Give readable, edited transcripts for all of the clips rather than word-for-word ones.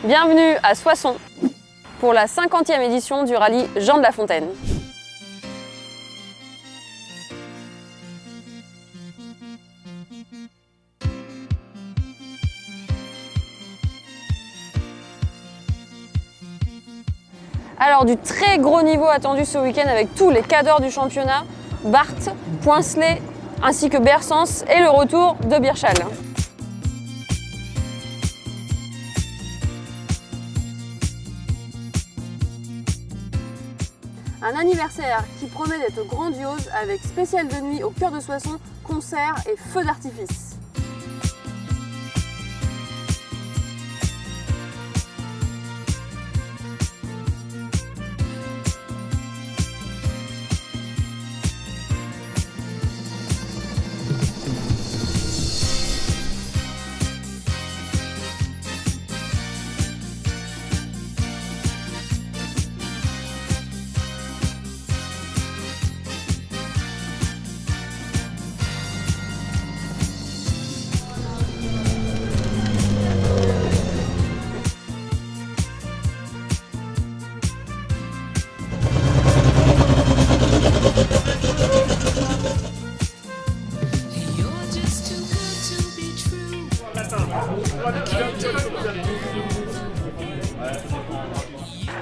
Bienvenue à Soissons pour la 50e édition du rallye Jean de La Fontaine. Alors du très gros niveau attendu ce week-end avec tous les cadors du championnat, Barthes, Poincelet ainsi que Bersens et le retour de Birchal. Un anniversaire qui promet d'être grandiose avec spécial de nuit au cœur de Soissons, concerts et feux d'artifice.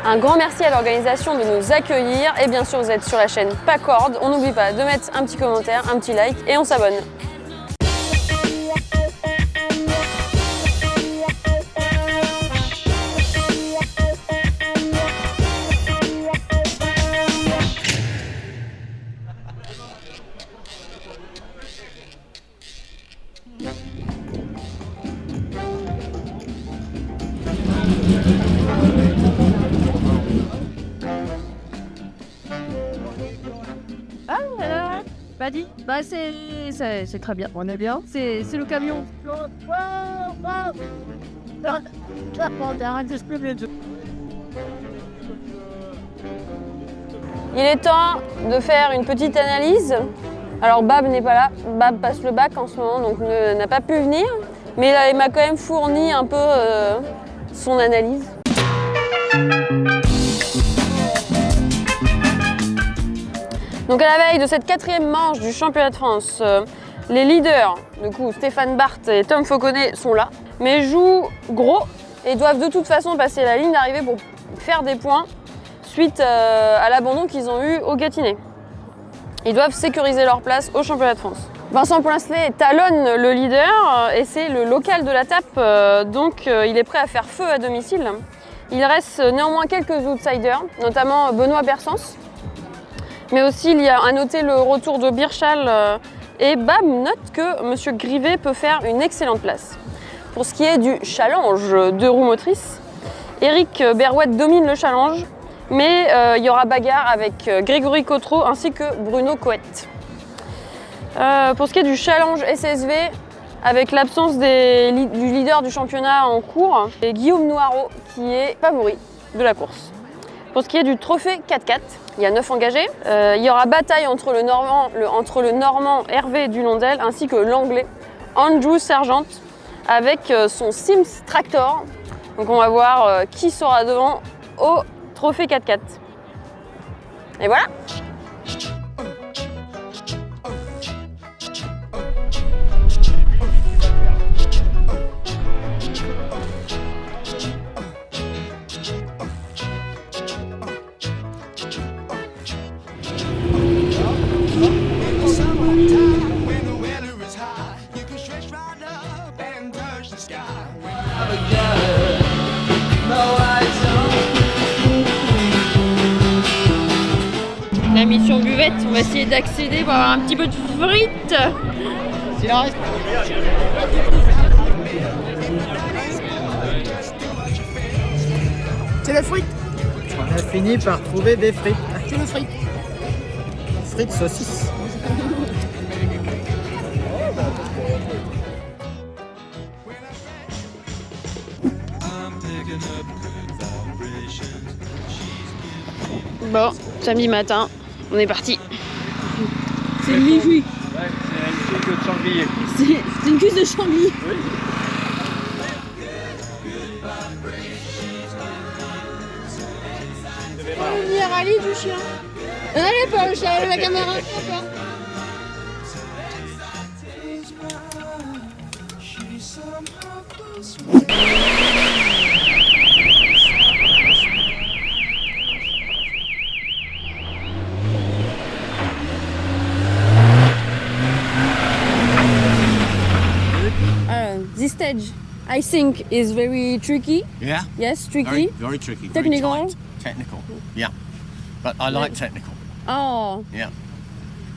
Un grand merci à l'organisation de nous accueillir et bien sûr vous êtes sur la chaîne Pacorde. On n'oublie pas de mettre un petit commentaire, un petit like et on s'abonne. Bah c'est très bien. On est bien. C'est le camion. Il est temps de faire une petite analyse. Alors Bab n'est pas là, Bab passe le bac en ce moment donc n'a pas pu venir. Mais il m'a quand même fourni un peu son analyse. Donc à la veille de cette 4e manche du championnat de France, les leaders, du coup Stéphane Barthes et Tom Fauconnet sont là, mais jouent gros et doivent de toute façon passer la ligne d'arrivée pour faire des points suite à l'abandon qu'ils ont eu au Gâtinais. Ils doivent sécuriser leur place au championnat de France. Vincent Poincelet talonne le leader et c'est le local de la tape, donc il est prêt à faire feu à domicile. Il reste néanmoins quelques outsiders, notamment Benoît Bersens. Mais aussi, il y a à noter le retour de Birchal et Bab note que M. Grivet peut faire une excellente place. Pour ce qui est du challenge de roues motrices, Eric Berouette domine le challenge, mais il y aura bagarre avec Grégory Cotreau ainsi que Bruno Coët. Pour ce qui est du challenge SSV, avec l'absence du leader du championnat en cours, c'est Guillaume Noireau qui est favori de la course. Pour ce qui est du trophée 4x4, il y a 9 engagés. Il y aura bataille entre le Normand Hervé Dulondel ainsi que l'Anglais Andrew Sergent avec son Sims Tractor. Donc on va voir qui sera devant au trophée 4x4. Et voilà! La mission buvette, on va essayer d'accéder pour avoir un petit peu de frites. C'est la frite. On a fini par trouver des frites. C'est le frites. Frites saucisses. Bon, samedi matin, on est parti. C'est une mi-jouy. Ouais, c'est une cuisse de sanglier. C'est une cuisse de sanglier. Oui. Ali du chien. N'allez pas, je suis la caméra. This stage, I think, is very tricky. Yeah. Yes, tricky. Very tricky. Technical? Very tight. Technical. Yeah. But I like technical. Oh. Yeah.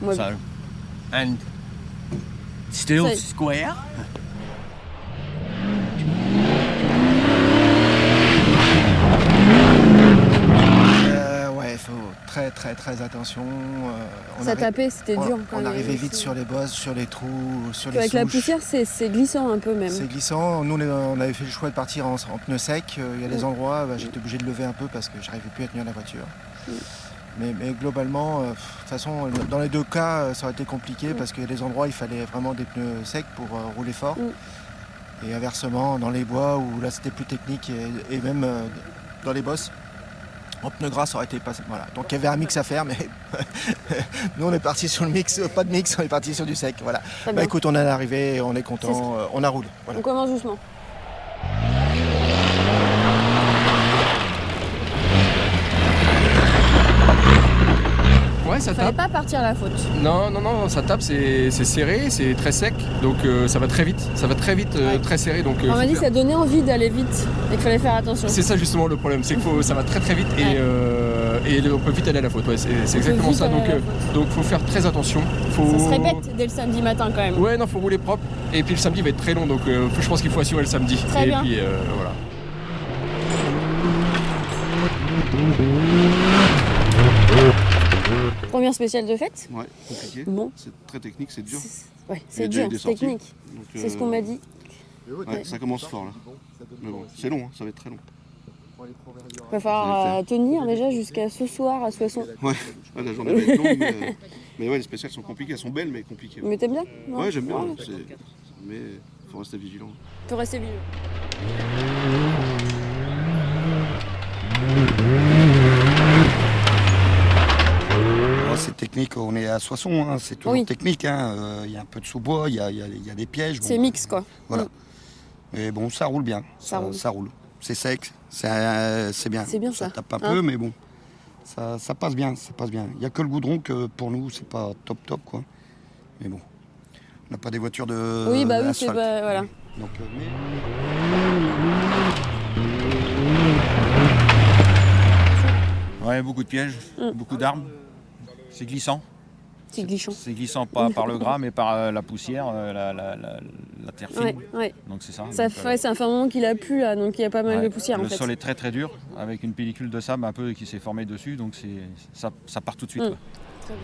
Moi, So, and still So- square. Ouais, il faut très attention. ça tapait, c'était dur. On arrivait vite sur les bosses, sur les trous, sur les Avec la souches. poussière, c'est glissant un peu même. C'est glissant. Nous, on avait fait le choix de partir en pneus secs. Il y a des endroits, j'étais obligé de lever un peu parce que j'arrivais plus à tenir la voiture. Mais globalement, de toute façon, dans les deux cas, ça aurait été compliqué parce qu'il y a des endroits, il fallait vraiment des pneus secs pour rouler fort. Et inversement, dans les bois où là c'était plus technique et même dans les bosses, en pneus gras, ça aurait été pas. Voilà. Donc il y avait un mix à faire, mais nous on est parti sur le mix, pas de mix, on est parti sur du sec. Voilà. Bah écoute, on est arrivé, on est content, on a roulé. Voilà. On commence doucement. Ouais, ça Fallait tape. pas partir à la faute. Non, ça tape, c'est serré, c'est très sec, donc ça va très vite. Ça va très vite, très serré. Donc, On m'a faut dit que faire- ça donnait envie d'aller vite et qu'il fallait faire attention. C'est ça justement le problème, c'est que ça va très vite et on peut vite aller à la faute. Ouais, c'est exactement vite ça. aller à la Donc faut faire très attention. Ça se répète dès le samedi matin quand même. Ouais, non, faut rouler propre. Et puis le samedi va être très long, donc je pense qu'il faut assurer le samedi. Très et bien. puis voilà. Première spéciale de fête. Ouais, compliqué. Bon. C'est très technique, c'est dur. Ouais, Il y a c'est déjà eu dur, des c'est sorties. technique. Donc, C'est ce qu'on m'a dit. Ouais, ça commence fort là. Mais bon, c'est long, hein, ça va être très long. Il va falloir tenir déjà jusqu'à ce soir à Soissons. Ouais, la journée va être longue, mais ouais, les spéciales sont compliquées. Elles sont belles, mais compliquées. Mais t'aimes bien? Non Ouais, j'aime bien. Ouais. Mais faut rester vigilant. Faut rester vigilant. C'est technique, on est à Soissons, hein, c'est toujours technique. Hein, y a un peu de sous-bois, il y a des pièges. C'est mix quoi. Voilà. Mais bon, ça roule bien. Ça roule. C'est sec, c'est bien. C'est bien ça. ça. Tape un peu, mais bon, ça passe bien, Il n'y a que le goudron que pour nous, c'est pas top quoi. Mais bon, on n'a pas des voitures de. Oui, bah oui, d'asphalte. c'est pas. Voilà. Donc, Ouais, beaucoup de pièges, beaucoup d'armes. C'est glissant. C'est glissant. C'est glissant pas par le gras, mais par la poussière, la terre fine. Ouais. Donc c'est ça. Ça fait un moment qu'il a plu là, donc il y a pas mal de poussière en Le fait. sol est très très dur, avec une pellicule de sable un peu qui s'est formée dessus, donc ça part tout de suite. quoi. Très bien.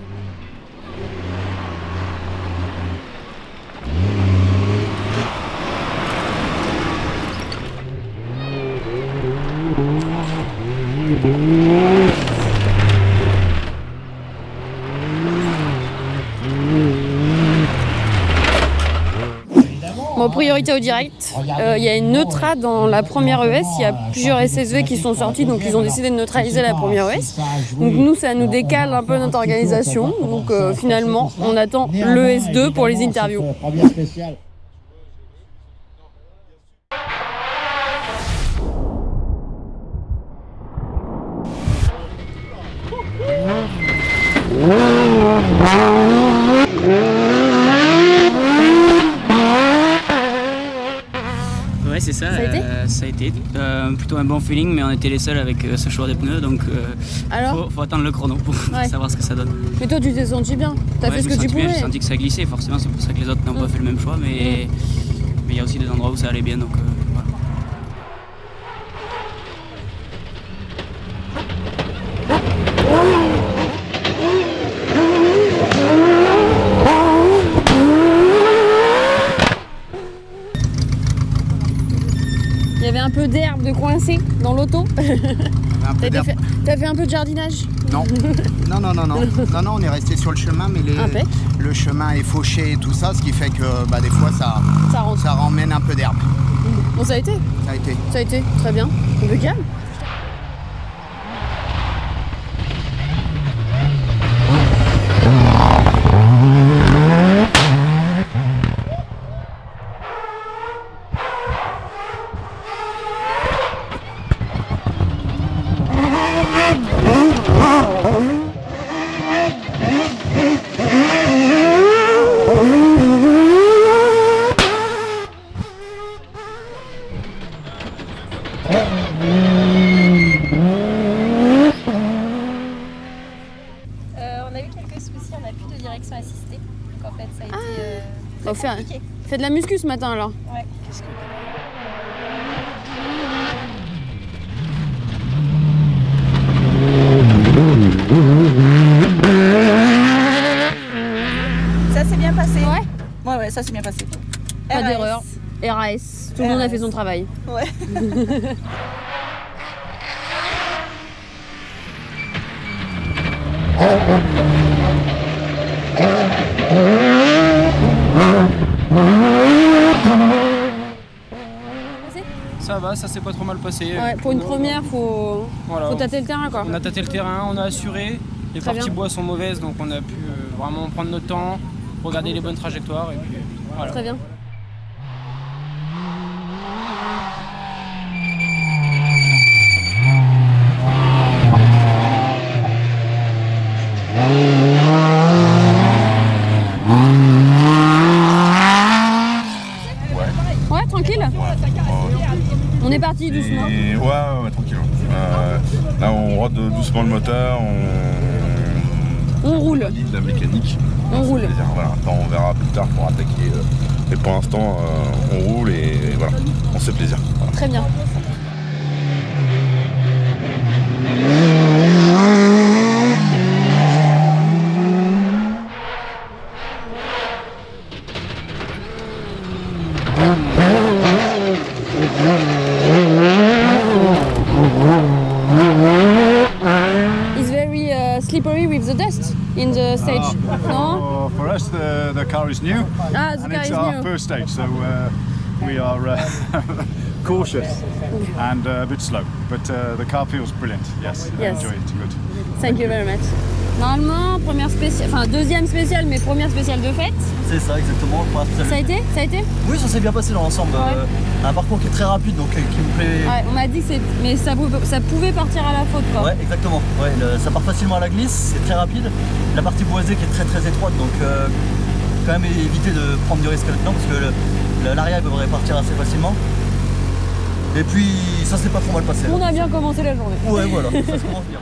Bon, priorité au direct. Il y a une neutra dans la première ES. Il y a plusieurs SSV qui sont sortis, donc ils ont décidé de neutraliser la première ES. Donc nous, ça nous décale un peu notre organisation. Donc finalement, on attend l'ES2 pour les interviews. Ouais, c'est ça. Ça a été ça a été plutôt un bon feeling, mais on était les seuls avec ce choix des pneus, donc Alors faut attendre le chrono pour savoir ce que ça donne. Mais toi, tu t'es senti bien. T'as fait ce que tu pouvais. J'ai senti que ça glissait, forcément, c'est pour ça que les autres n'ont pas fait le même choix, mais il y a aussi des endroits où ça allait bien, donc voilà. Il y avait un peu d'herbe de coincé dans l'auto. T'as fait un peu de jardinage? Non. Non, on est resté sur le chemin, mais le chemin est fauché et tout ça, ce qui fait que des fois ça ramène un peu d'herbe. Bon, ça a été? Ça a été, très bien. Un peu calme. fais de la muscu ce matin alors. Ouais. Ça s'est bien passé. Ouais, ça s'est bien passé. Pas d'erreur. RAS. Tout le monde a fait son travail. Ouais. Ça va, ça s'est pas trop mal passé. Ouais, pour une première, faut tâter le terrain quoi. On a tâté le terrain, on a assuré. Les parties bois sont mauvaises, donc on a pu vraiment prendre notre temps, regarder les bonnes trajectoires et puis voilà. Très bien. Ouais, tranquille. On est parti doucement. Ouais, tranquille. Là, on rôde doucement le moteur, on roule. De la mécanique. On roule. Voilà. Après, on verra plus tard pour attaquer. Mais pour l'instant, on roule et voilà, on se fait plaisir. Voilà. Très bien. It's very slippery with the dust in the stage. No? For us, the car is new. The and car it's is our new. first stage, so we are cautious and a bit slow. But the car feels brilliant. Yes, I Yes. enjoy it. Good. Thank you very much. Normalement, deuxième spéciale, mais première spéciale de fête. C'est ça, exactement. Ça a été Oui, ça s'est bien passé dans l'ensemble. Un parcours qui est très rapide, donc qui me plaît. Ouais, on m'a dit que mais ça pouvait partir à la faute quoi. Ouais, exactement. Ouais, ça part facilement à la glisse, c'est très rapide. La partie boisée qui est très très étroite, donc quand même éviter de prendre du risque là-dedans parce que l'arrière devrait partir assez facilement. Et puis ça s'est pas trop mal passé. On a bien commencé la journée. Ouais, voilà, ça se commence bien.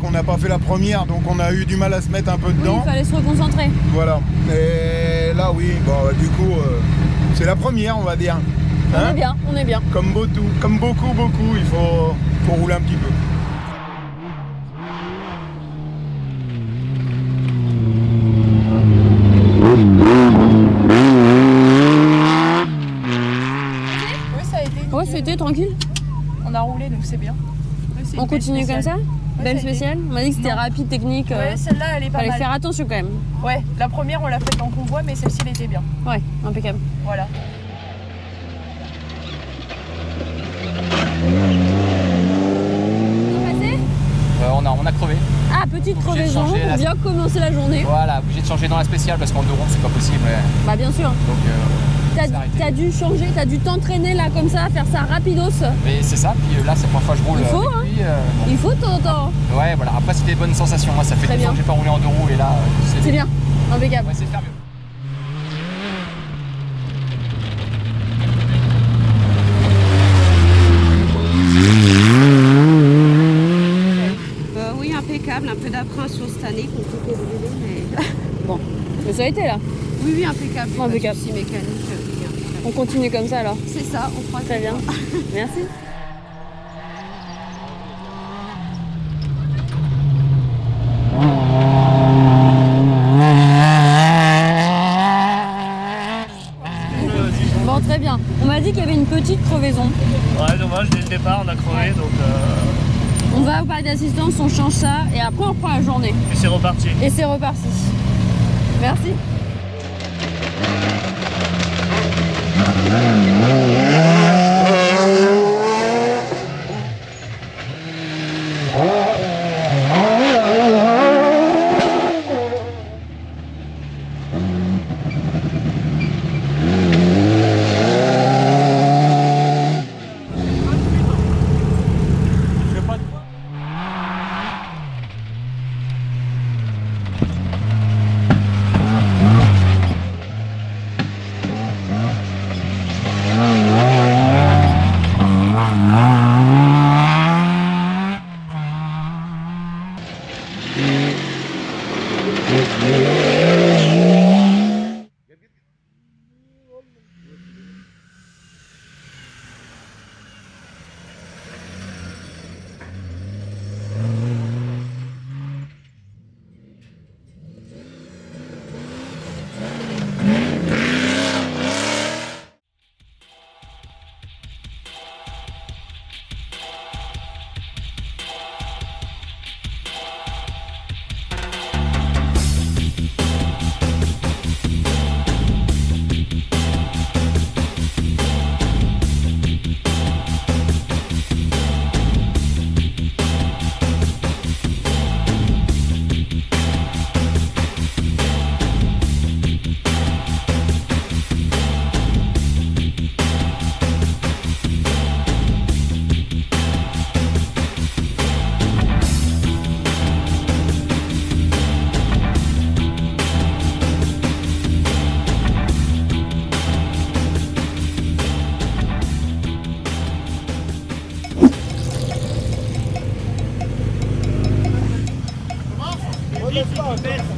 On n'a pas fait la première, donc on a eu du mal à se mettre un peu dedans. Il fallait se reconcentrer. Voilà. Et là, oui, du coup, c'est la première, on va dire. On est bien. Comme beaucoup, il faut rouler un petit peu. Oui, ça a été. Ouais, c'était tranquille. On a roulé, donc c'est bien. On continue comme ça? Belle spéciale? On m'a dit que c'était rapide, technique. Ouais, celle-là, elle est pas mal. Fallait faire attention quand même. Ouais, la première, on l'a faite en convoi, mais celle-ci, elle était bien. Ouais, impeccable. Voilà. On a crevé. Ah, petite crevaison pour bien commencer la journée. Voilà, obligé de changer dans la spéciale parce qu'en 2 ronds, c'est pas possible. Bah, bien sûr. Donc, t'as dû changer, t'as dû t'entraîner là comme ça, faire ça rapidos. Mais c'est ça, puis là, c'est la première fois que je roule. Il faut, avec lui, Il faut de temps en temps. Ouais, voilà. Après, c'est des bonnes sensations. Moi, ça fait 10 ans que j'ai pas roulé en 2 roues et là, c'est bien. Impeccable. On va essayer de faire mieux. Oui, impeccable. Un peu d'appréhension cette année, compliqué de rouler, mais... Bon, mais ça a été là. Oui, impeccable. Impeccable. Pas de soucis mécaniques. On continue comme ça alors. C'est ça, on fera très bien. Merci. Bon, très bien. On m'a dit qu'il y avait une petite crevaison. Ouais, dommage, dès le départ, on a crevé, donc... On va au parc d'assistance, on change ça, et après on reprend la journée. Et c'est reparti. Et c'est reparti. Merci. Le manger.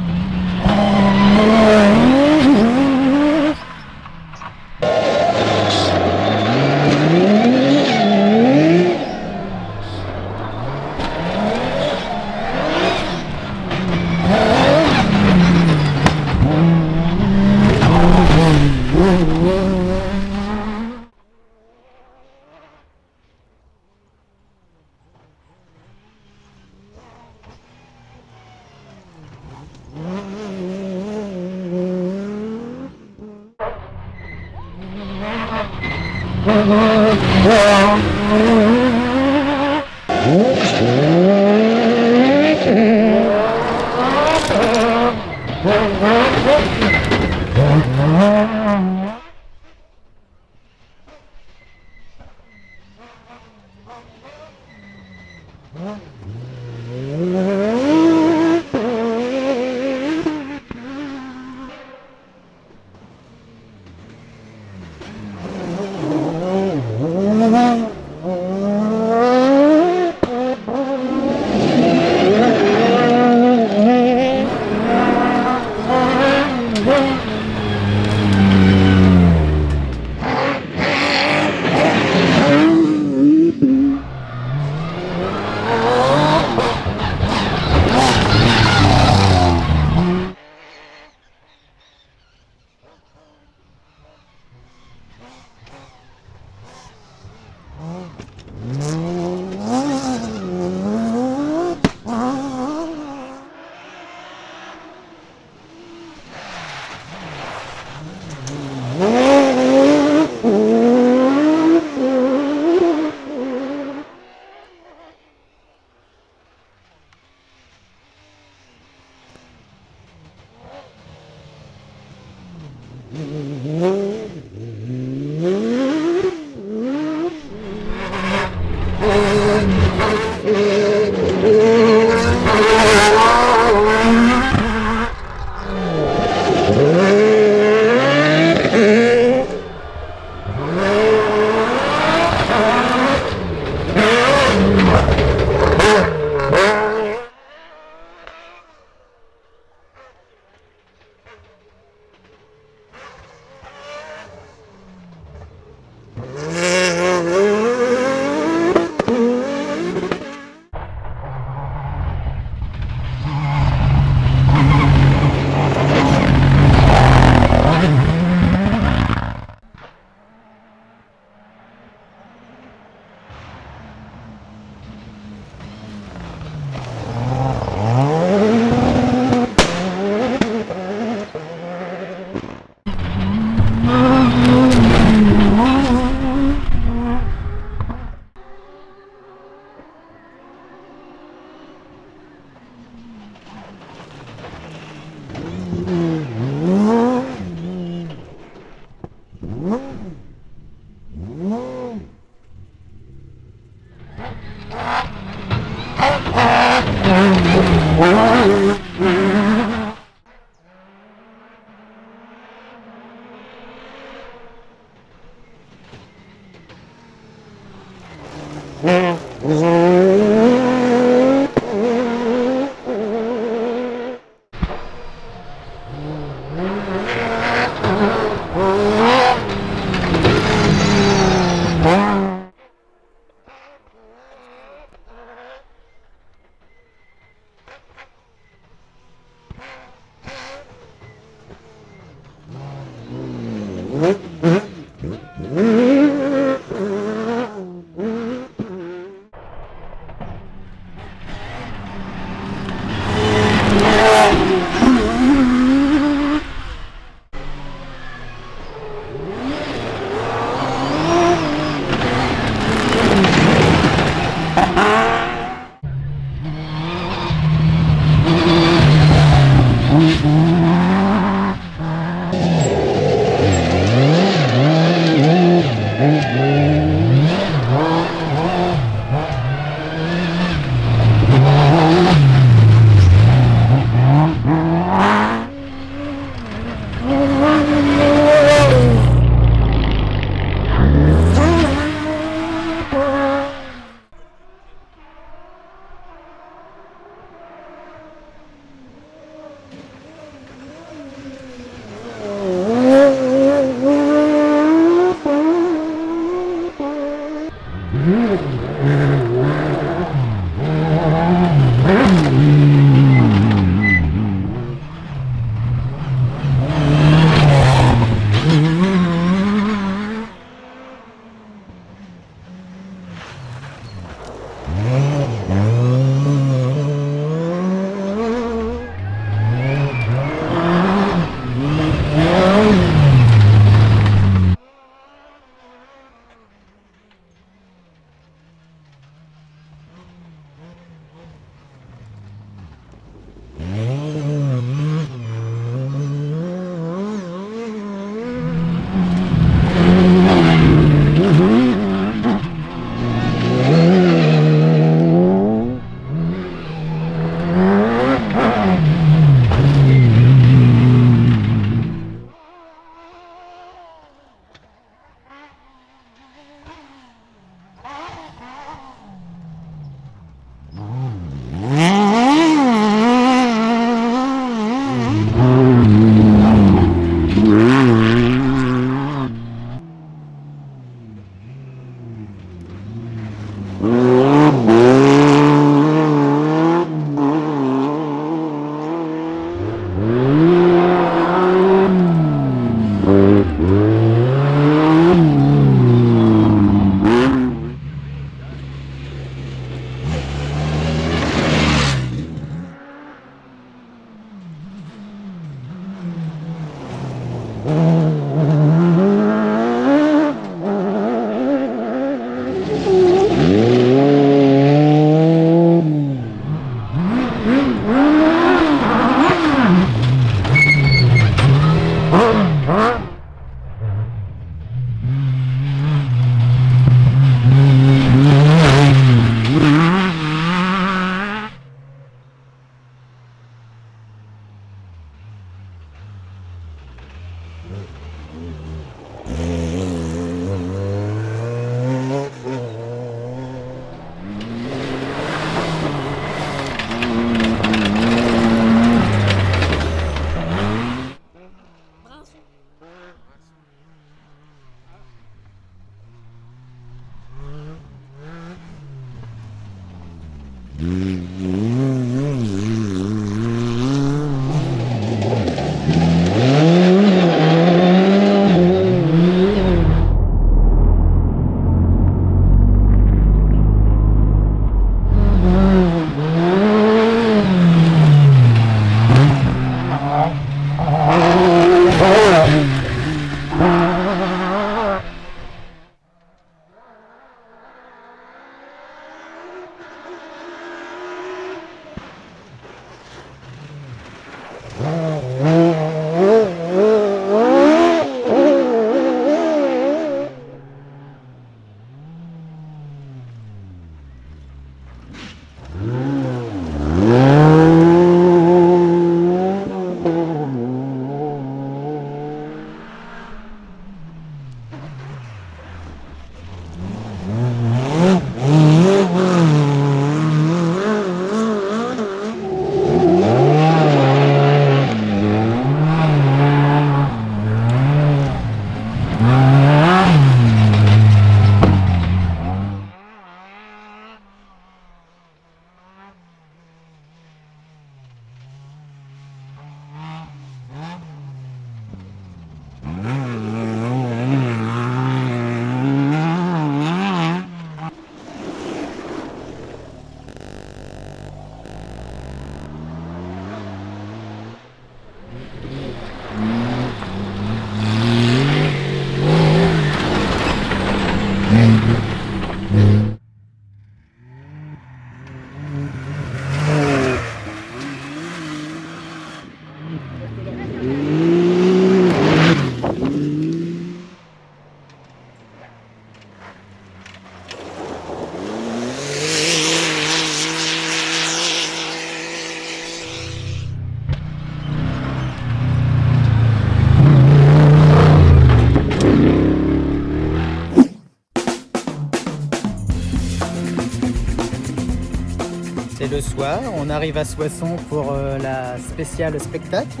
C'est le soir, on arrive à Soissons pour la spéciale spectacle.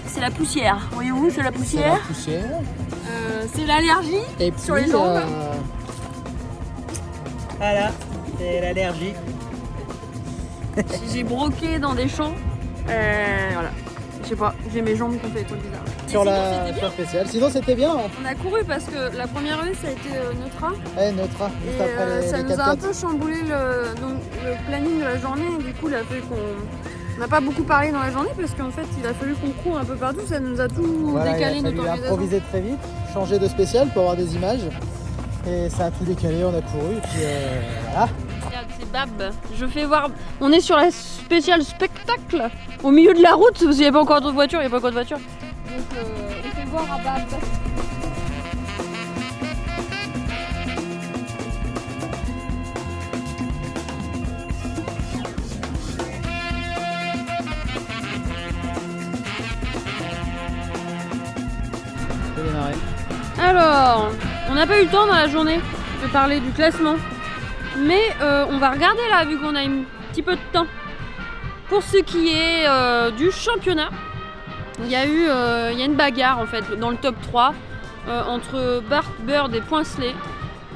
C'est la poussière, voyez-vous, c'est la poussière. C'est l'allergie Et sur les jambes. Voilà, c'est l'allergie. J'ai broqué dans des champs. Voilà. Je sais pas, j'ai mes jambes qui ont fait des trucs bizarres. Sur la spéciale. Sinon c'était bien. On a couru parce que la première rue ça a été Neutra. Ouais, Neutra, juste Et après ça les nous a un 4x4. peu chamboulé le planning de la journée. Et du coup, il a fallu on n'a pas beaucoup parlé dans la journée parce qu'en fait, il a fallu qu'on court un peu partout. Ça nous a tout décalé Il a notre fallu organisation. improviser très vite, changer de spécial pour avoir des images. Et ça a tout décalé, on a couru et puis voilà. Regarde, c'est Bab. Je fais voir. On est sur la spéciale spectacle au milieu de la route parce qu'il n'y a pas encore de voiture. Donc on fait voir à Bab. Je vais démarrer. Alors, on n'a pas eu le temps dans la journée de parler du classement. Mais on va regarder là, vu qu'on a un petit peu de temps. Pour ce qui est du championnat, il y a une bagarre en fait dans le top 3 entre Bart, Bird et Poincelet.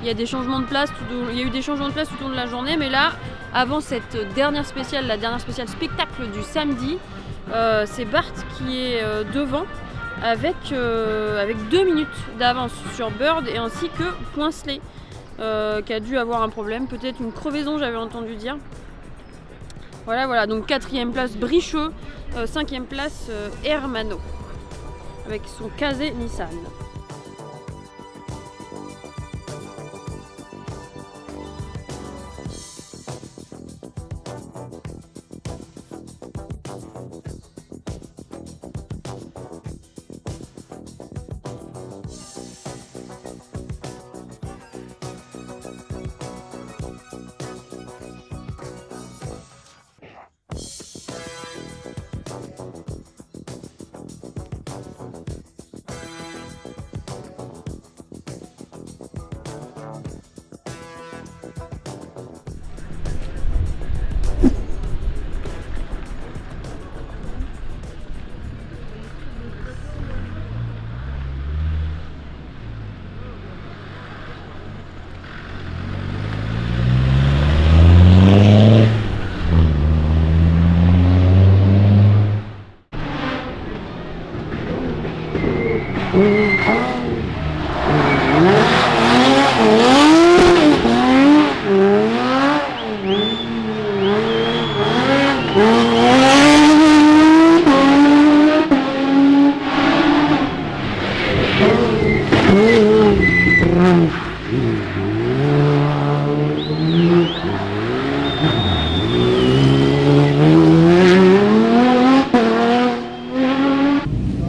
Il y a des changements de place, il y a eu des changements de place tout au long de la journée, mais là, avant cette dernière spéciale, la dernière spéciale spectacle du samedi, c'est Bart qui est devant avec 2 minutes d'avance sur Bird et ainsi que Poincelet. Qui a dû avoir un problème, peut-être une crevaison, j'avais entendu dire. Voilà, donc 4e place Bricheux, 5e place Hermano avec son Kazé Nissan.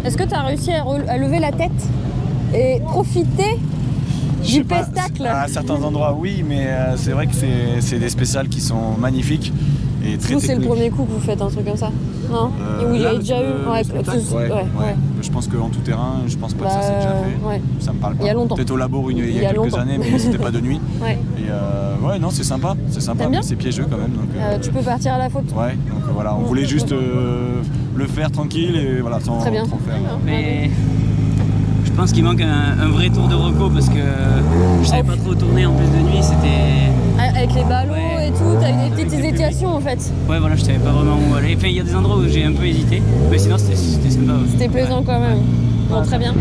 Est-ce que tu as réussi à lever la tête et profiter du pestacle? À certains endroits, oui, mais c'est vrai que c'est des spéciales qui sont magnifiques et très Vous, c'est le techniques. premier coup que vous faites un truc comme ça? Non? Et où il y a déjà eu? Ouais. Je pense qu'en tout terrain, je pense pas que ça s'est déjà fait. Ouais. Ça me parle pas. Il y a longtemps. Peut-être au labo il y a quelques longtemps. années, mais c'était pas de nuit. Ouais. Et ouais, non, c'est sympa, T'aimes bien? mais c'est piégeux quand même. Donc, Tu peux partir à la faute. ouais, donc voilà, on voulait juste le faire tranquille et voilà, sans Très bien. trop faire. Mais je pense qu'il manque un vrai tour de reco parce que je savais pas trop tourner en plus de nuit, c'était... Avec les ballots et tout, t'as eu des petites hésitations en fait. Ouais voilà, je savais pas vraiment où aller. Enfin, il y a des endroits où j'ai un peu hésité, mais sinon c'était sympa. Ouais. C'était plaisant quand même. Bon, très bien.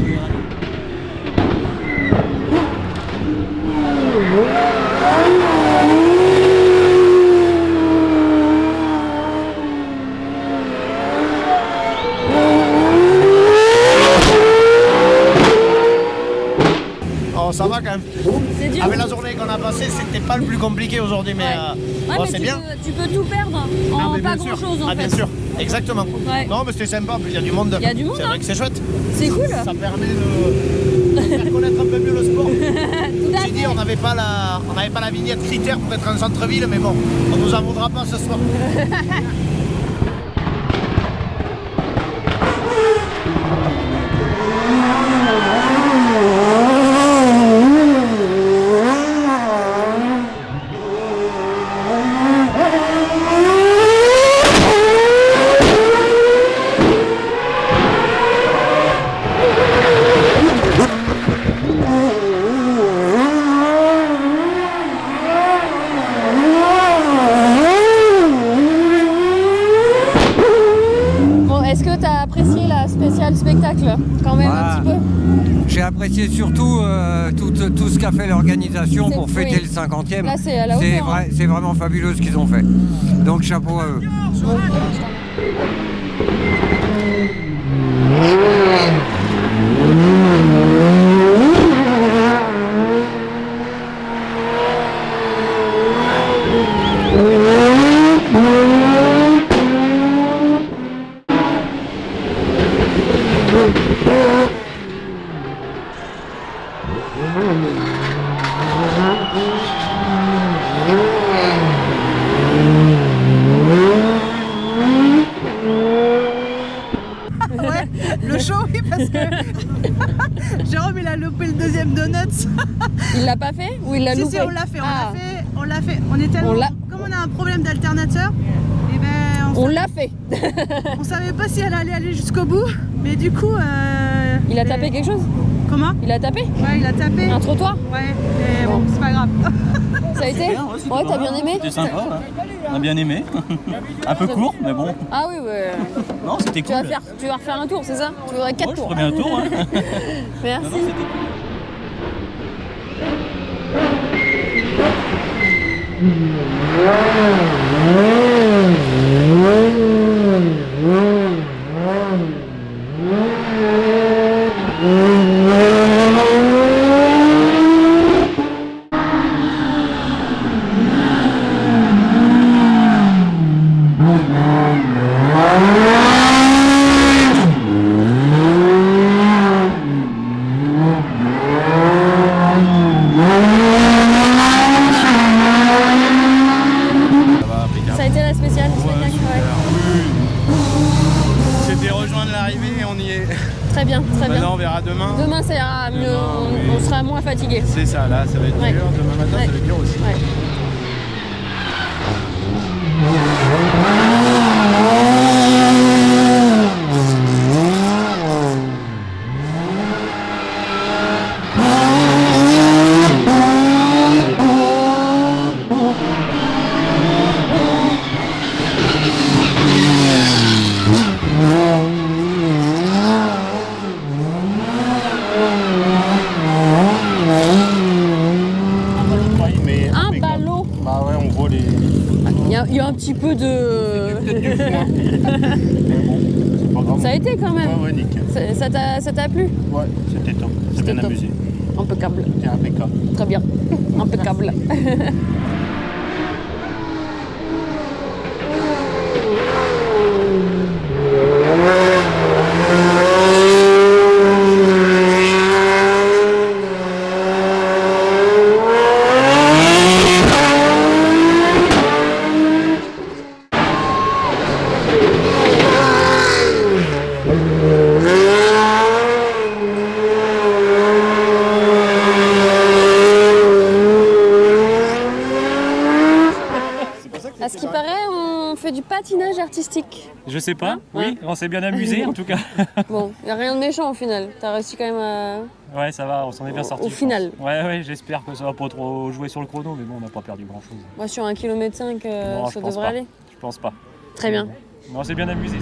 Oh, ça va quand même. C'est dur. Avec la journée journée qu'on a passée, c'était pas le plus compliqué aujourd'hui, mais Ouais, bon, mais c'est bien. tu peux tout perdre en mais pas bien sûr. grand chose en fait. Bien sûr, exactement. Ouais. Non, mais c'était sympa, il y a du monde. Il y a du monde, C'est hein. vrai que c'est chouette. C'est cool. Ça permet de faire connaître un peu mieux le sport. Tout à J'ai dit, on n'avait pas la vignette critère pour être en centre-ville, mais bon, on nous en voudra pas ce soir. Bon, est-ce que tu as apprécié la spéciale spectacle quand même un petit peu? J'ai apprécié surtout tout ce qu'a fait l'organisation pour fêter le 50e. Là, c'est à la hauteur, hein. C'est vraiment fabuleux ce qu'ils ont fait. Donc chapeau à eux. Ouais, le show, oui, parce que Jérôme, il a loupé le deuxième donuts. Il l'a pas fait ou il l'a loupé? Si, on l'a fait, on l'a fait. On est tellement... Comme on a un problème d'alternateur, et ben... On l'a fait. On savait pas si elle allait aller jusqu'au bout, mais du coup... Il a tapé quelque chose? Comment? Il a tapé? Ouais, il a tapé. Un trottoir? Ouais, mais bon, c'est pas grave. Ça a été? Ouais, t'as bien aimé? C'était sympa, on a bien aimé. Un peu court, mais bon. Ah oui, ouais. Non, c'était cool. Tu vas refaire un tour, c'est ça? Tu voudrais 4 tours? Je ferais bien un tour, hein. Merci. Non, c'était cool. Ça a été la spéciale du spectacle? C'était rejoindre l'arrivée et on y est. Très bien, très bien. Maintenant, on verra demain. Demain, ça ira mieux, on sera moins fatigué. C'est ça, là, ça va être dur. Demain matin, ça va être dur aussi. Un ballot. Bah ouais, on voit les... Il y a un petit peu de... Ça a été quand même. Ouais, nickel. Ça t'a plu? Ouais, c'était top. C'est bien top. amusé. Impeccable. C'était impeccable. Très bien. Impeccable. À ce qui paraît, on fait du patinage artistique. Je sais pas, Ouais. oui, on s'est bien amusé en tout cas. Bon, il n'y a rien de méchant au final. T'as réussi quand même à... Ouais, ça va, on s'en est bien sorti. Au final. Ouais, j'espère que ça va pas trop jouer sur le chrono, mais bon, on n'a pas perdu grand chose. Moi, sur 1,5 km, Non, je ça pense devrait pas. aller. Je pense pas. Très bien. Non, on s'est bien amusé.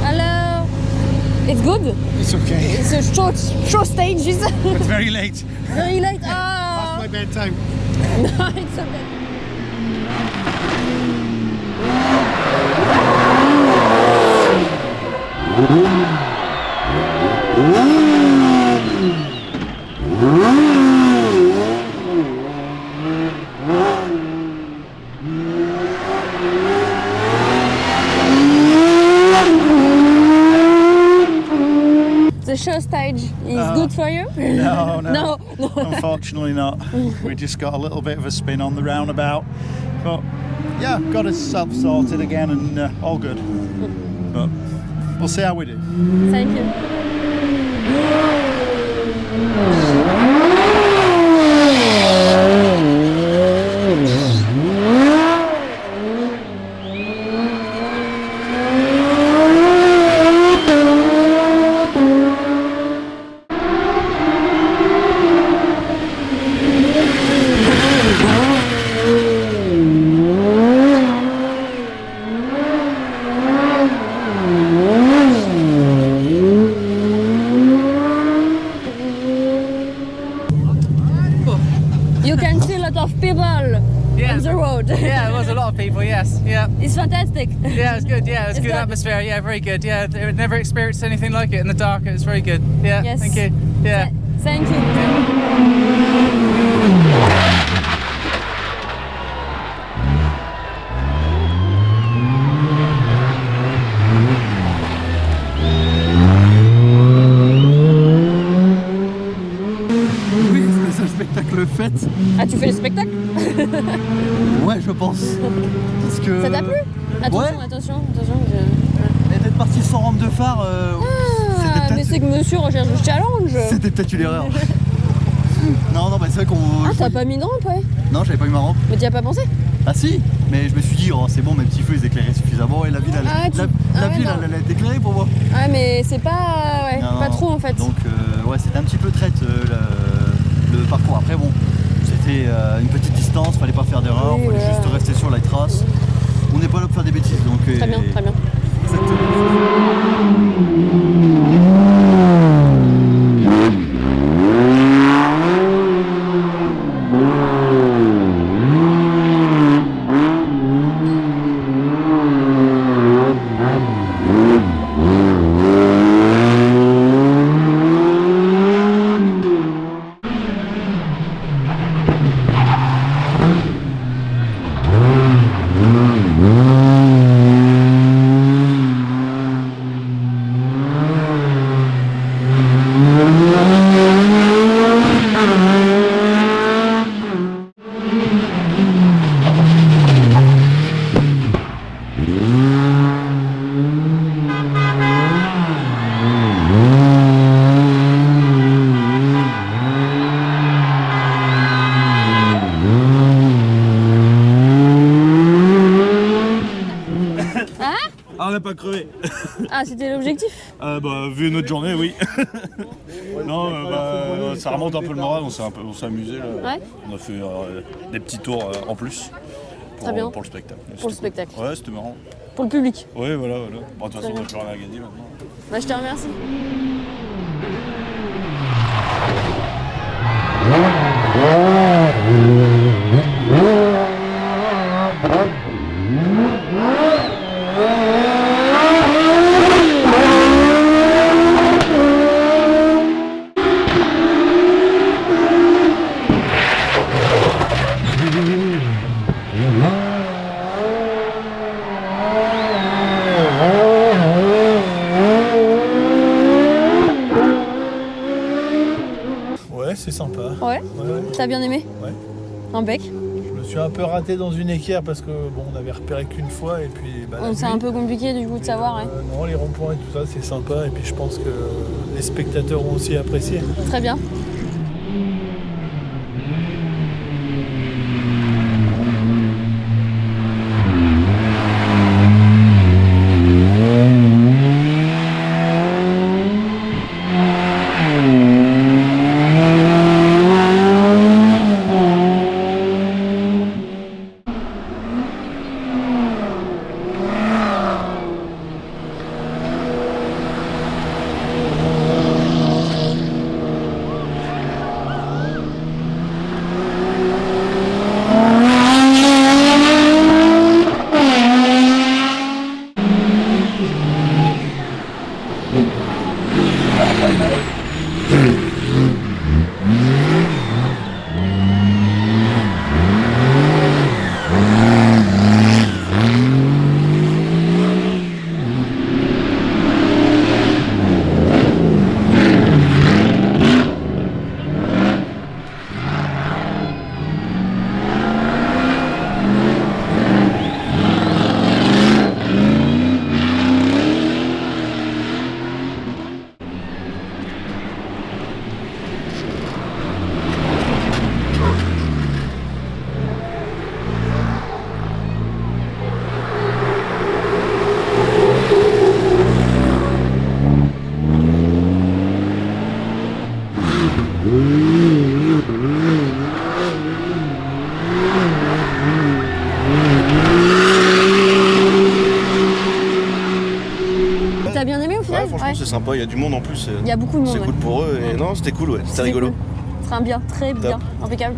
Hello. It's good? It's okay. It's a short stage, is it? But very late. Very late. That's my bedtime. No, it's okay. The show stage is good for you? No, No. Unfortunately not. We just got a little bit of a spin on the roundabout. But yeah, got us self-sorted again and all good. But we'll see how we do. Thank you. You can see a lot of people on the road. Yeah, there was a lot of people, yes. Yeah. It's fantastic. Yeah, it was good. Yeah, it was It's good good. atmosphere. Yeah, very good. Yeah, I've never experienced anything like it in the dark. It was very good. Yeah, Yes. thank you. Yeah. Thank you. Oui, c'est le spectacle fête. Ah, tu fais le spectacle? Ouais, je pense. Parce que... Ça t'a plu? Attention, Ouais. attention. Elle était partie sans rampe de phare. Ah, mais c'est que monsieur recherche le challenge. C'était peut-être une erreur. Non, mais c'est vrai qu'on... Ah, t'as pas mis de rampe, ouais? Non, j'avais pas eu ma rampe. Mais t'y as pas pensé? Ah si, mais je me suis dit, oh, c'est bon, mes petits feux ils éclairaient suffisamment et la ville, elle, Ah, tu- la ah, ville non. elle est éclairée pour moi. Ouais, mais c'est pas... Ouais, Non, pas trop en fait. Donc ouais, c'était un petit peu traite le parcours. Après bon, c'était une petite distance, fallait pas faire d'erreur, Oui, fallait voilà. juste rester sur la trace. On n'est pas là pour faire des bêtises, donc... Très bien, très bien. Ah, on n'a pas crevé. Ah, c'était l'objectif? Vu notre journée, oui. Non, ça remonte un peu le moral, on s'est amusé là. Ouais. On a fait des petits tours en plus. Très bien. Pour le spectacle. Pour le spectacle. Ouais, c'était marrant. Pour le public. Ouais, voilà. Bon, de toute façon, Très on bien. n'a plus rien à gagner maintenant. Bah, je te remercie. Ouais, c'est sympa. Ouais. T'as bien aimé? Ouais. Un bec? Je me suis un peu raté dans une équerre parce que bon, on avait repéré qu'une fois et puis. La C'est nuit, un peu compliqué du coup de savoir, ouais. non, les ronds-points et tout ça, c'est sympa et puis je pense que les spectateurs ont aussi apprécié. Très bien. sympa, il y a du monde en plus. Il y a beaucoup de monde. C'est cool pour eux et non, c'était cool, ouais, c'était rigolo. Cool. Très bien, très bien, impeccable.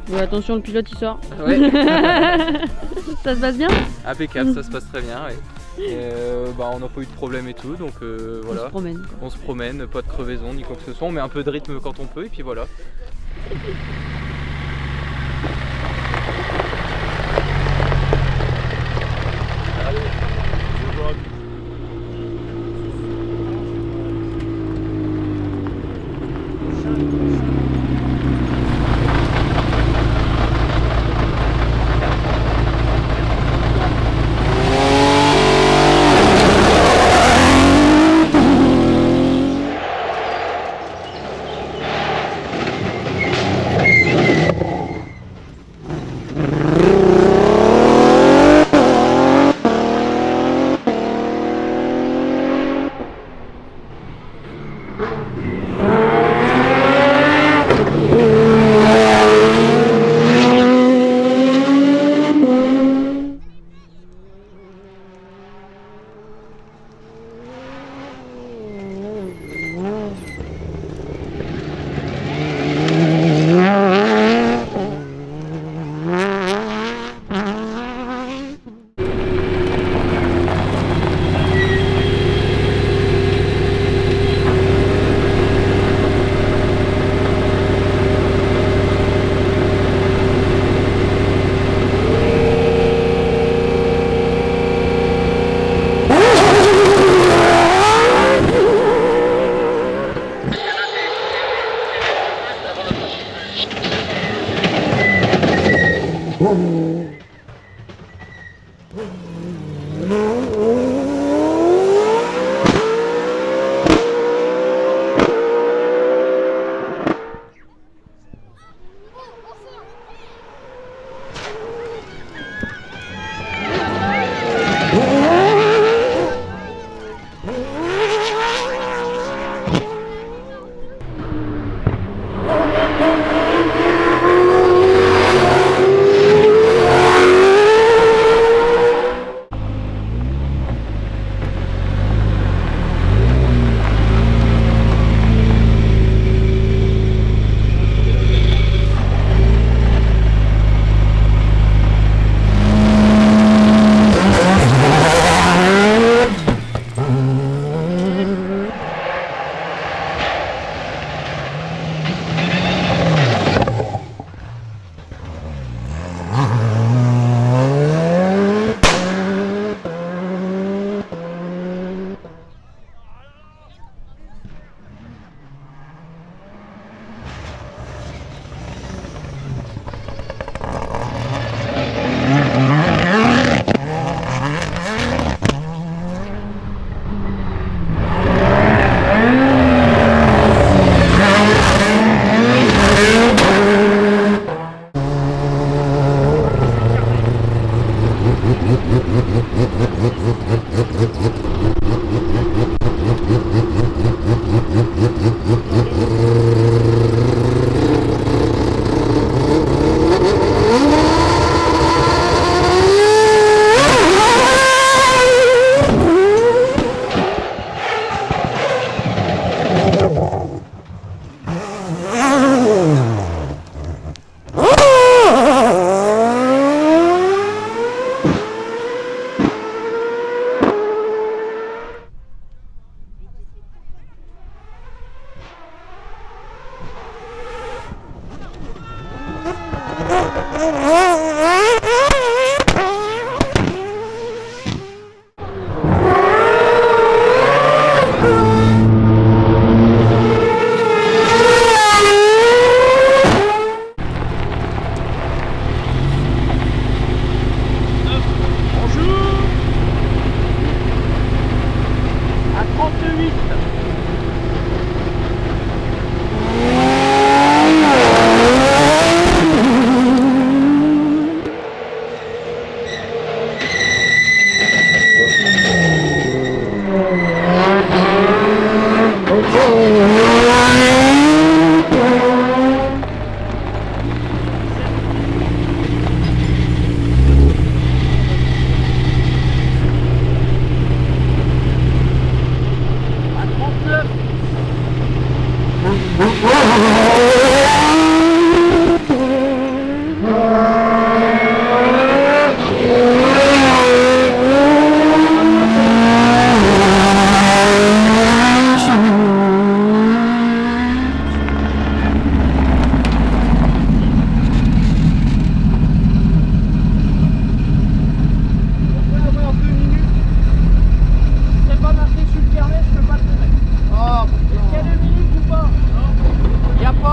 Bon, attention, le pilote il sort. Ouais. Ça se passe bien? Impeccable, ça se passe très bien. Ouais. Et on n'a pas eu de problème et tout, donc voilà. On se promène, pas de crevaison ni quoi que ce soit. On met un peu de rythme quand on peut et puis voilà. Il y a pas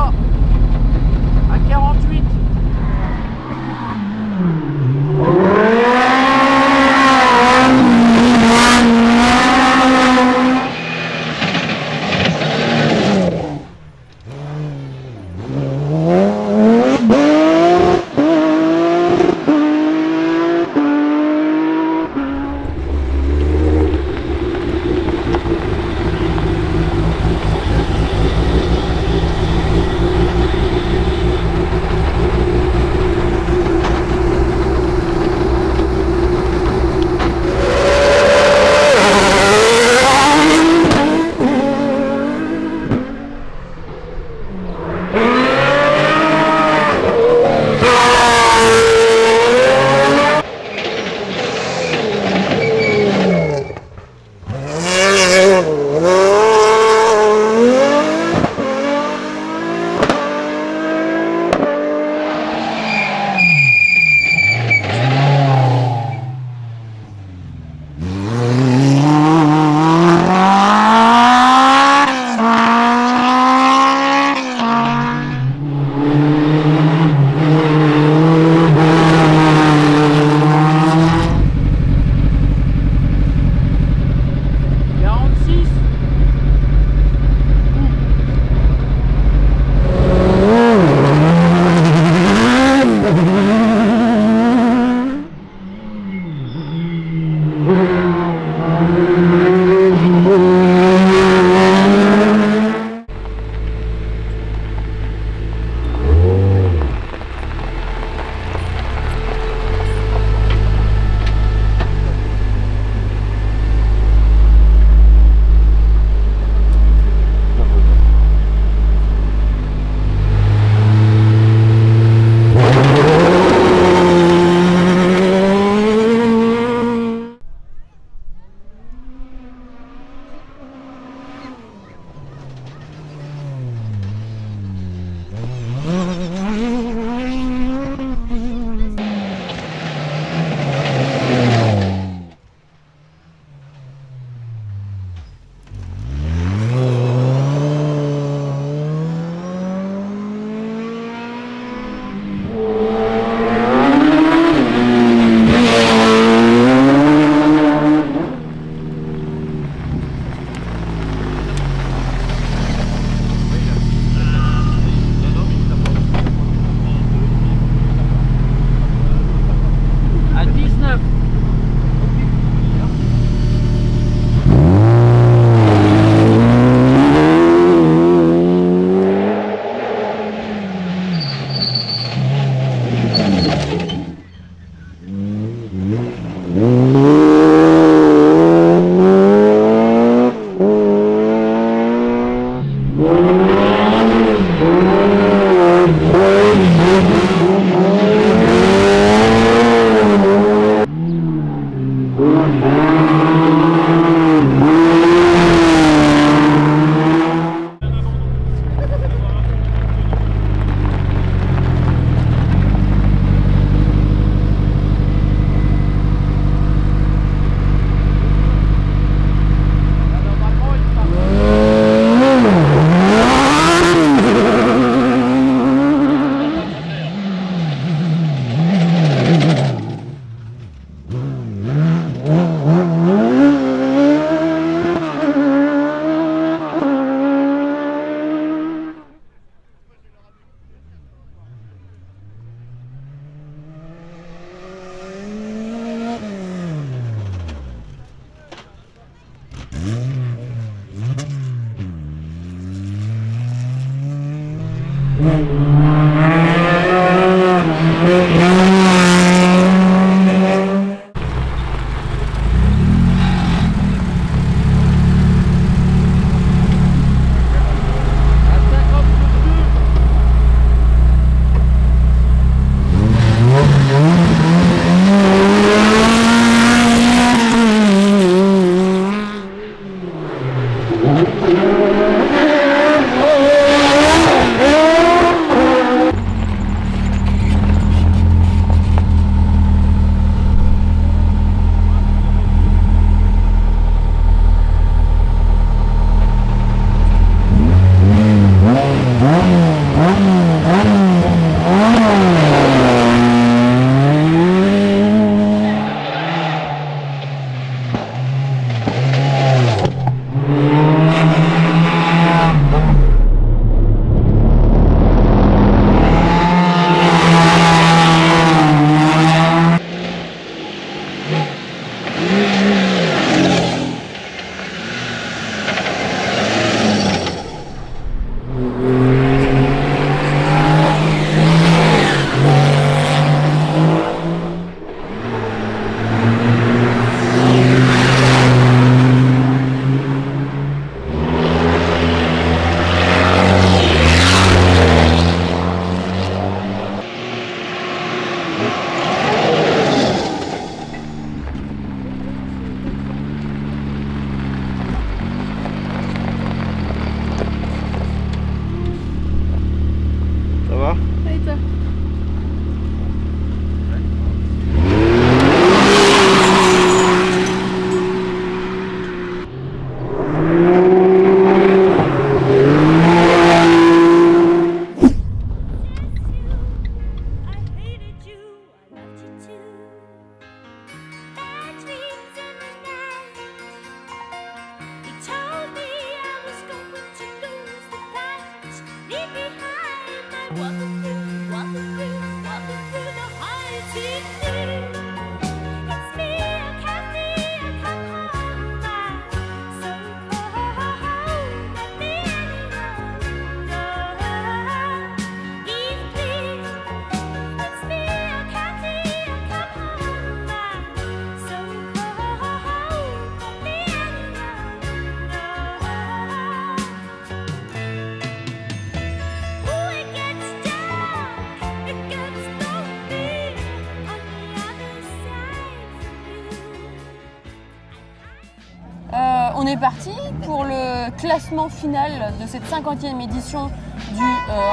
On est parti pour le classement final de cette 50e édition du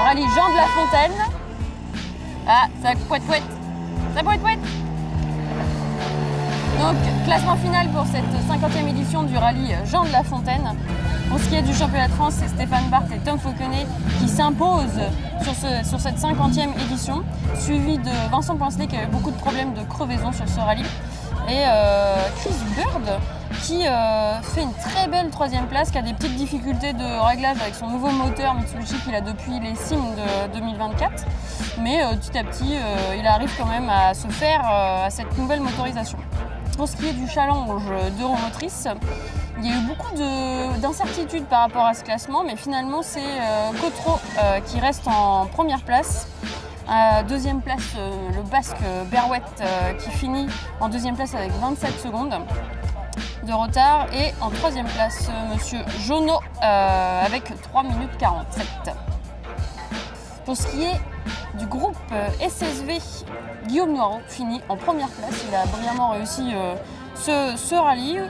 rallye Jean de La Fontaine. Ah, ça pouette-pouette, ça pouette-pouette. Donc, classement final pour cette 50e édition du rallye Jean de La Fontaine. Pour ce qui est du championnat de France, c'est Stéphane Barth et Tom Fauconnet qui s'imposent sur cette 50e édition, suivi de Vincent Poincelet qui avait beaucoup de problèmes de crevaison sur ce rallye. Et Chris Bird qui fait une très belle 3e place, qui a des petites difficultés de réglage avec son nouveau moteur Mitsubishi qu'il a depuis les Sims de 2024. Mais petit à petit, il arrive quand même à se faire à cette nouvelle motorisation. Pour ce qui est du challenge d'Euromotrice, il y a eu beaucoup d'incertitudes par rapport à ce classement, mais finalement c'est Cotreau qui reste en première place. Deuxième place, le Basque Berwet qui finit en deuxième place avec 27 secondes de retard. Et en troisième place, Monsieur Jonot avec 3 minutes 47. Pour ce qui est du groupe SSV, Guillaume Noireau finit en première place. Il a brillamment réussi ce rallye.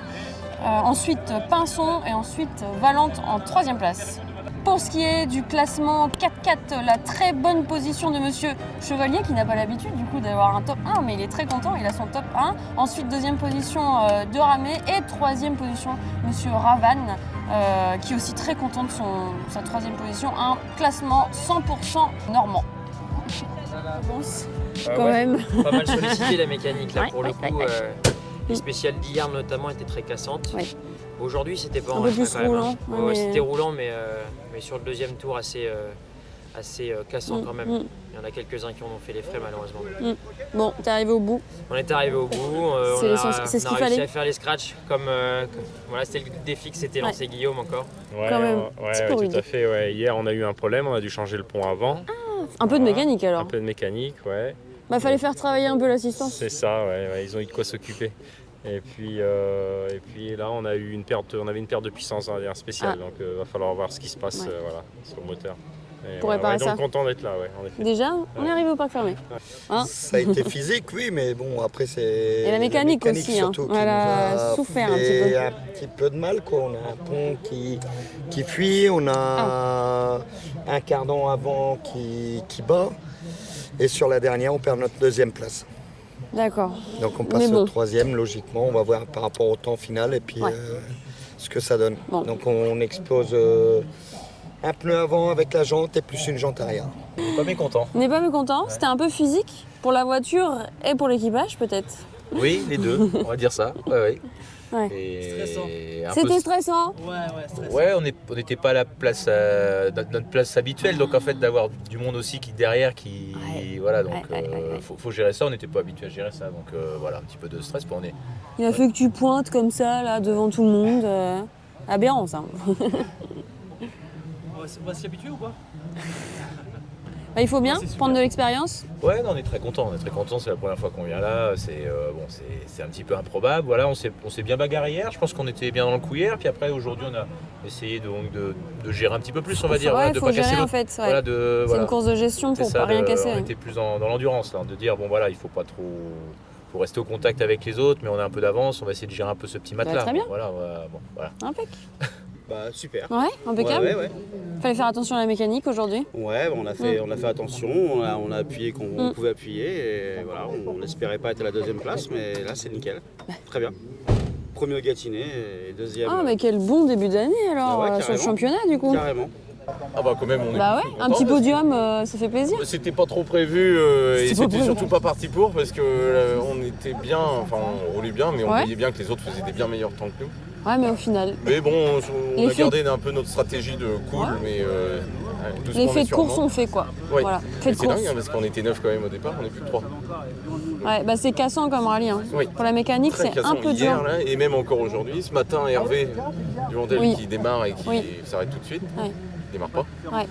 Ensuite Pinson et ensuite Valente en troisième place. Pour ce qui est du classement 4x4, la très bonne position de Monsieur Chevalier qui n'a pas l'habitude du coup d'avoir un top 1, mais il est très content, il a son top 1. Ensuite deuxième position de Ramé et troisième position Monsieur Ravan qui est aussi très content de sa troisième position. Un classement 100% normand. Quand même. Pas mal sollicité la mécanique là pour le coup. Les spéciales d'hier notamment étaient très cassantes. Ouais. Aujourd'hui c'était pas un peu plus roulant. Ouais, c'était roulant mais sur le deuxième tour assez assez cassant quand même. Il y en a quelques-uns qui en ont fait les frais malheureusement. Bon, t'es arrivé au bout. On est arrivé au bout, C'est on ce a qu'il réussi fallait. à faire les scratchs voilà, c'était le défi que s'était lancé Guillaume encore. Ouais, Quand même. ouais, tout à fait. Ouais. Hier, on a eu un problème, on a dû changer le pont avant. Un peu de mécanique alors. Un peu de mécanique, ouais. Bah fallait faire travailler un peu l'assistance. C'est ça, ouais, ils ont eu de quoi s'occuper. Et puis là, on avait une perte de puissance un spécial, donc va falloir voir ce qui se passe voilà, sur le moteur. Et Pour réparer ça. Donc content d'être là, ouais, en effet. Déjà, on est arrivé au parc fermé. Hein Ça a été physique, oui, mais bon, après c'est... Et la mécanique aussi, surtout, elle a souffert un petit peu. Un petit peu de mal, quoi. On a un pont qui fuit, on a un cardan avant qui bat, et sur la dernière, on perd notre deuxième place. D'accord. Donc on passe au troisième, logiquement, on va voir par rapport au temps final, et puis ce que ça donne. Bon. Donc on explose... un pneu avant avec la jante et plus une jante arrière. On n'est pas mécontent. On n'est pas mécontent, c'était un peu physique pour la voiture et pour l'équipage peut-être. Oui, les deux, on va dire ça. Ouais. Stressant. Et C'était stressant. stressant. Ouais, on n'était pas à la place, notre place habituelle, donc en fait d'avoir du monde aussi derrière voilà, donc faut gérer ça. On n'était pas habitué à gérer ça, donc voilà, un petit peu de stress pour on est. Il a fait que tu pointes comme ça là devant tout le monde, aberrant ça. On va s'y habituer ou pas? Bah, il faut bien prendre de l'expérience. Ouais, non, on est très content, c'est la première fois qu'on vient là, c'est un petit peu improbable, voilà, on s'est bien bagarré hier, je pense qu'on était bien dans le coup hier, puis après aujourd'hui on a essayé de gérer un petit peu plus, on va dire, Ouais, de faut pas gérer casser en fait, voilà, c'est une course de gestion pour pas rien casser. On était plus dans l'endurance, là, de dire bon voilà, il faut pas trop... faut rester au contact avec les autres, mais on a un peu d'avance, on va essayer de gérer un peu ce petit matelas. Très bien. Voilà. Impec. Bah super. Ouais, impeccable. Ouais. Fallait faire attention à la mécanique aujourd'hui. Ouais, on a fait attention, on a appuyé quand on pouvait appuyer et voilà, on n'espérait pas être à la deuxième place, mais là c'est nickel. Très bien. Premier au Gâtinais et deuxième. Ah mais quel bon début d'année alors Ah ouais, sur le championnat du coup. Carrément. Ah bah quand même on est Bah ouais, un petit podium, ça fait plaisir. C'était pas trop prévu et c'était surtout pas parti pour parce que on était bien, enfin on roulait bien, mais on voyait bien que les autres faisaient des bien meilleurs temps que nous. Ouais, mais au final. Mais bon, on a gardé un peu notre stratégie de cool, mais les faits de course on fait quoi. Ouais. Voilà, C'est dingue hein, parce qu'on était 9 quand même au départ, on est plus que 3. Ouais, bah c'est cassant comme rallye. Hein. Oui. Pour la mécanique, c'est un peu hier, dur. Là, et même encore aujourd'hui, ce matin, Hervé du Vandel qui démarre et qui s'arrête tout de suite. Ouais. Il démarre pas. Ouais.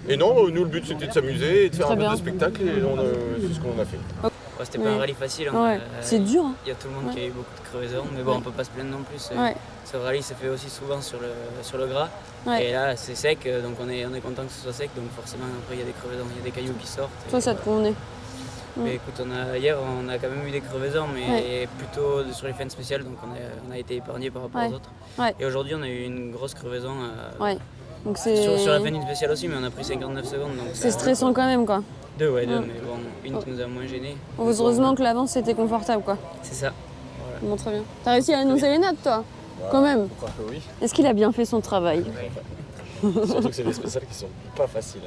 Et non, nous le but c'était de s'amuser et de faire un peu de spectacle et c'est ce qu'on a fait. Ouais, c'était pas un rallye facile. Hein. Ouais. C'est dur. Hein. Il y a tout le monde qui a eu beaucoup de crevaisons, mais bon, on peut pas se plaindre non plus. Ce rallye se fait aussi souvent sur le gras. Et là, c'est sec, donc on est content que ce soit sec, donc forcément après il y a des crevaisons, il y a des cailloux qui sortent. Toi, ça te convenait. Mais écoute, hier on a quand même eu des crevaisons, mais plutôt sur les fins spéciales, donc on a été épargné par rapport aux autres. Ouais. Et aujourd'hui, on a eu une grosse crevaison. Donc c'est... Sur la fin d'une spéciale aussi, mais on a pris 59 secondes. C'est stressant quand même quoi. Deux, mais bon, une qui nous a moins gênés. Heureusement que l'avance c'était confortable quoi. C'est ça. Voilà. Bon, très bien. T'as réussi à annoncer les notes toi quand même. Oui. Est-ce qu'il a bien fait son travail? Surtout que c'est des spéciales qui sont pas faciles.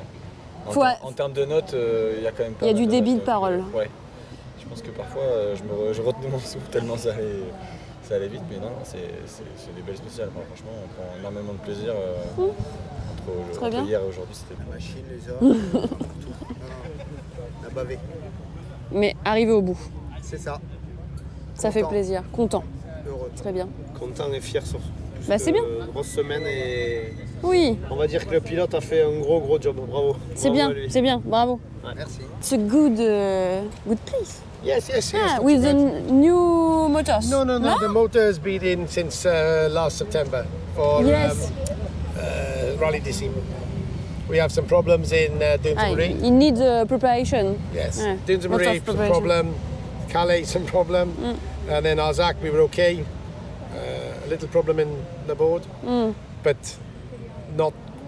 En termes de notes, il y a quand même pas. Il y a du débit de parole. Ouais. Je pense que parfois je retenais mon souffle tellement ça allait vite, mais non, c'est des belles spéciales. Enfin, franchement, on prend énormément de plaisir entre hier et aujourd'hui. C'était la machine, les hommes, tout. La bavée. Mais arrivé au bout. C'est ça. Ça fait plaisir. Content. Heureux. Très bien. Content et fier sur c'est bien. Grosse semaine et oui. On va dire que le pilote a fait un gros job. Bravo. C'est bien, bravo. Ouais. Merci. It's a good place. Yes. With the new motors. No. The motor has been in since last September for Rally DC. We have some problems in Doonesbury. You need preparation. Yes. Doonesbury, some problem. Calais, some problem. And then Arzac, we were okay. A little problem in the board, but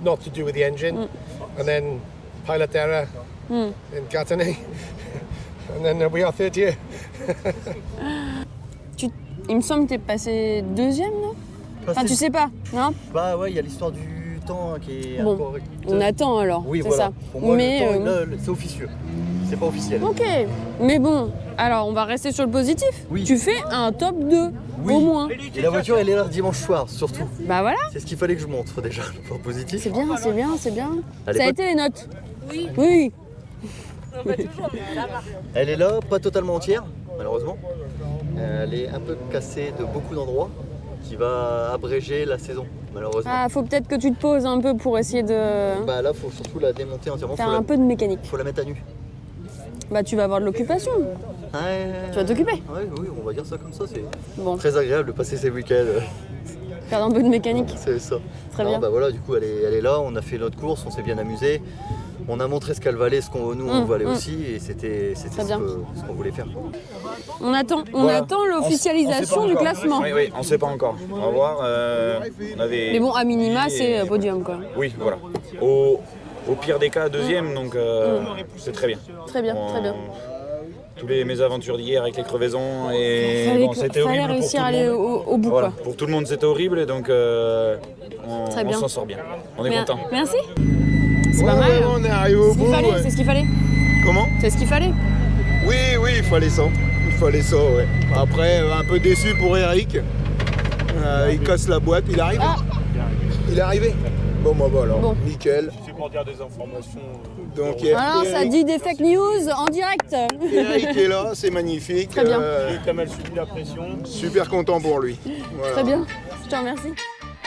not to do with the engine. And then pilot error in Catanay. And then we are third year. Il me semble que t'es passé deuxième, non? Enfin, tu sais pas, non? Bah ouais, il y a l'histoire du temps qui est Bon, correct. on attend alors, Oui, c'est voilà. ça. Pour moi, mais, le temps, là, c'est officieux. C'est pas officiel. Ok, mais bon, alors on va rester sur le positif. Oui. Tu fais un top 2, au moins. Et la voiture, elle est là dimanche soir, surtout. Bah voilà. C'est ce qu'il fallait que je montre déjà, le point positif. C'est bien, c'est bien, c'est bien. Elle est Ça a pas- été les notes. Oui. Oui. Elle est là, pas totalement entière, malheureusement. Elle est un peu cassée de beaucoup d'endroits, qui va abréger la saison, malheureusement. Ah, faut peut-être que tu te poses un peu pour essayer de Bah là, faut surtout la démonter entièrement. faire un peu de mécanique. Faut la mettre à nu. Bah tu vas avoir de l'occupation. Tu vas t'occuper. Ouais, oui, on va dire ça comme ça. C'est Bon. très agréable de passer ces week-ends. Faire un peu de mécanique. C'est ça. Très Non, bien. Bah voilà, du coup, elle est là. On a fait notre course, on s'est bien amusé. On a montré ce qu'elle valait, ce qu'on nous on valait aussi, et c'était ce qu'on voulait faire. On attend Voilà. l'officialisation du classement. Oui, on sait pas encore. On va voir. On avait Mais bon, à minima, dit, c'est podium quoi. Oui, voilà. Au pire des cas, deuxième, donc c'est très bien. Très bien, très bien. Tous les mésaventures d'hier avec les crevaisons et bon, c'était Fallait horrible réussir pour à tout le aller monde. au bout Voilà, quoi. pour tout le monde c'était horrible, donc Très on bien. s'en sort bien. On est Bien. content. Merci. C'est pas mal. On est arrivé au C'est ce qu'il bout. fallait, ouais. c'est ce qu'il fallait. Comment? C'est ce qu'il fallait. Oui, il fallait ça. Il fallait ça, ouais. Après, un peu déçu pour Eric. Il casse la boîte, il arrive. Il est arrivé. Bon, bah voilà, nickel. C'est pour dire des informations. Donc, Alors ça dit des fake news en direct. Eric est là, c'est magnifique. Très bien. Comme elle subit la pression. Super content pour lui. Voilà. Très bien. Je te remercie.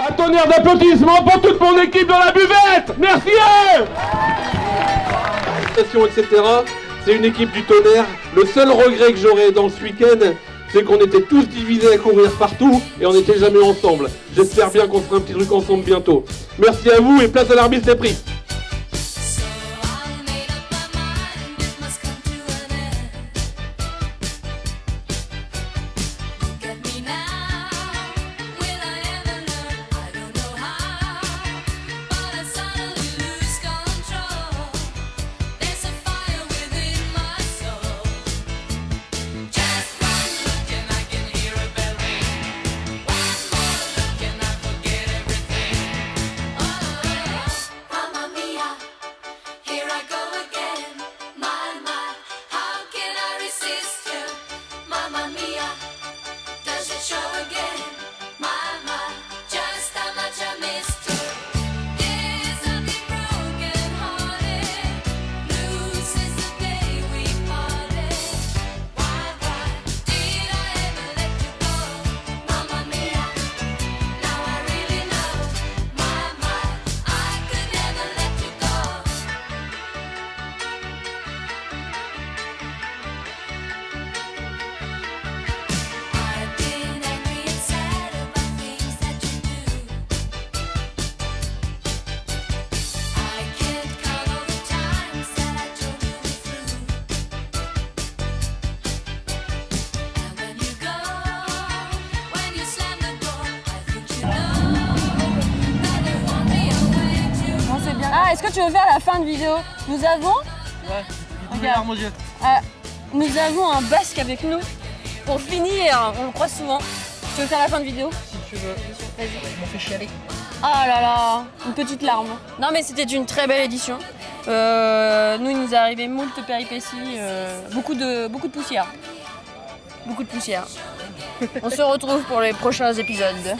Un tonnerre d'applaudissements pour toute mon équipe dans la buvette. Merci à eux. Etc. C'est une équipe du tonnerre. Le seul regret que j'aurais dans ce week-end, c'est qu'on était tous divisés à courir partout et on n'était jamais ensemble. J'espère bien qu'on fera un petit truc ensemble bientôt. Merci à vous et place à l'arbitre, c'est pris. Bon, c'est bien. Ah, est-ce que tu veux faire la fin de vidéo? Nous avons... Ouais, Regarde. mon Dieu. Nous avons un basque avec nous. Pour finir, on le croise souvent. Tu veux faire la fin de vidéo? Si tu veux. Vas-y. Je m'en fais chialer. Ah là là, une petite larme. Non mais c'était une très belle édition. Nous, il nous est arrivé moult péripéties, beaucoup de poussière. Beaucoup de poussière. On se retrouve pour les prochains épisodes.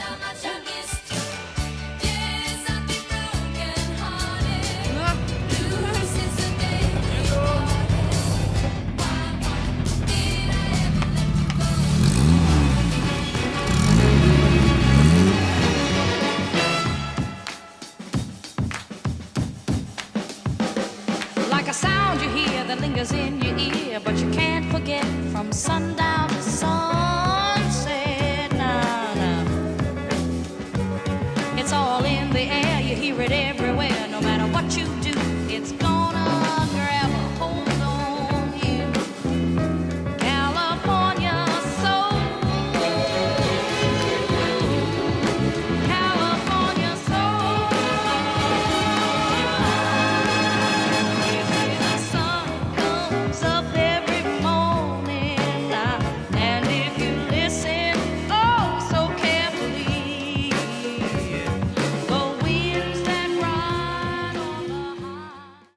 Like a sound you hear that lingers in your ear, but you can't forget from sundown to sunset. Nah, nah. It's all in the air, you hear it everywhere, no matter what you do.